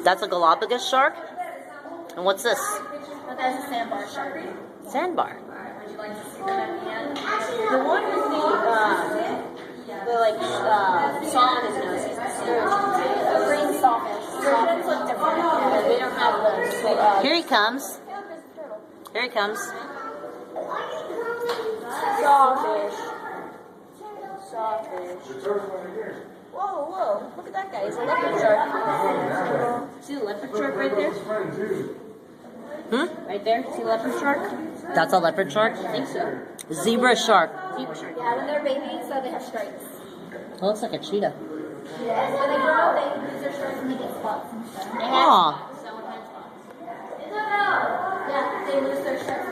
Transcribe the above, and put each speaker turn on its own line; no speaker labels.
That's a Galapagos shark? And what's this?
That's a sandbar shark.
Sandbar.
Would you like to see them at the end? The one with the saw on his nose, he's the sturgeon. The green sawfish. Sturgeons look different. Yeah, they don't have the
Here he comes. Here he comes.
sawfish. Sawfish. Whoa, whoa. Look at that guy. He's a leopard shark. See the leopard shark right there? Right there? See the leopard shark?
That's a leopard shark?
I think so.
Zebra shark.
Zebra shark. Yeah, when they're babies, so they have stripes.
It looks like a cheetah.
Yes, when they grow, they lose their stripes and they get spots and stuff. They have
Aw.
spots. Someone has spots. Yeah, they lose their stripes